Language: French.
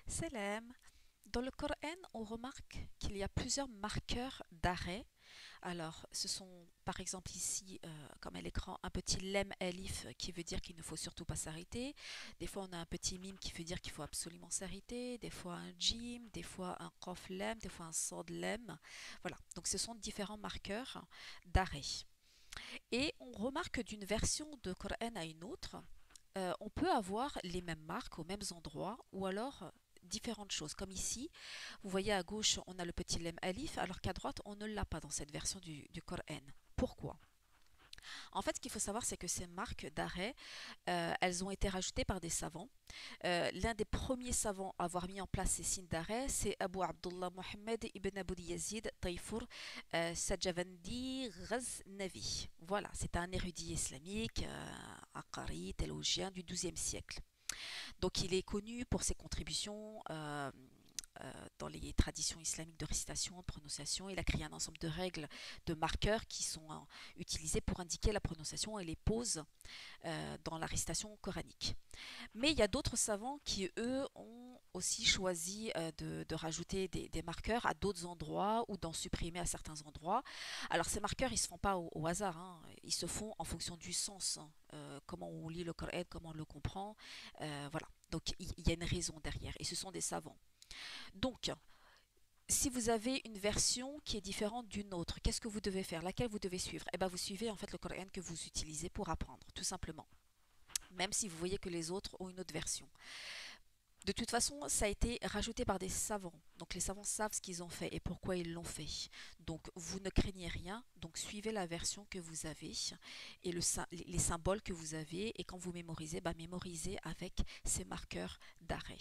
Salam. Dans le Coran, on remarque qu'il y a plusieurs marqueurs d'arrêt. Alors, ce sont par exemple ici, comme à l'écran, un petit lem alif qui veut dire qu'il ne faut surtout pas s'arrêter. Des fois, on a un petit mime qui veut dire qu'il faut absolument s'arrêter. Des fois, un jim, des fois, un qaf lem, des fois, un sod lem. Voilà, donc ce sont différents marqueurs d'arrêt. Et on remarque d'une version de Coran à une autre, on peut avoir les mêmes marques aux mêmes endroits ou alors différentes choses. Comme ici, vous voyez à gauche, on a le petit lemme alif, alors qu'à droite, on ne l'a pas dans cette version du Coran. Pourquoi? En fait, ce qu'il faut savoir, c'est que ces marques d'arrêt, elles ont été rajoutées par des savants. L'un des premiers savants à avoir mis en place ces signes d'arrêt, c'est Abu Abdullah Mohammed ibn Abu Yazid Tayfur Sajavandi Ghaznavi. Voilà, c'est un érudit islamique, un qari, théologien du XIIe siècle. Donc il est connu pour ses contributions dans les traditions islamiques de récitation, de prononciation. Il a créé un ensemble de règles, de marqueurs qui sont utilisés pour indiquer la prononciation et les pauses dans la récitation coranique. Mais il y a d'autres savants qui, eux, ont aussi choisi de rajouter des marqueurs à d'autres endroits ou d'en supprimer à certains endroits. Alors ces marqueurs, ils ne se font pas au hasard, hein. Ils se font en fonction du sens, hein. Comment on lit le Coran, comment on le comprend. Voilà. Donc il y a une raison derrière et ce sont des savants. Donc, si vous avez une version qui est différente d'une autre, qu'est-ce que vous devez faire? Laquelle vous devez suivre? Eh bien, vous suivez en fait le Coran que vous utilisez pour apprendre, tout simplement. Même si vous voyez que les autres ont une autre version. De toute façon, ça a été rajouté par des savants. Donc les savants savent ce qu'ils ont fait et pourquoi ils l'ont fait. Donc vous ne craignez rien. Donc suivez la version que vous avez et les symboles que vous avez. Et quand vous mémorisez, bah, mémorisez avec ces marqueurs d'arrêt.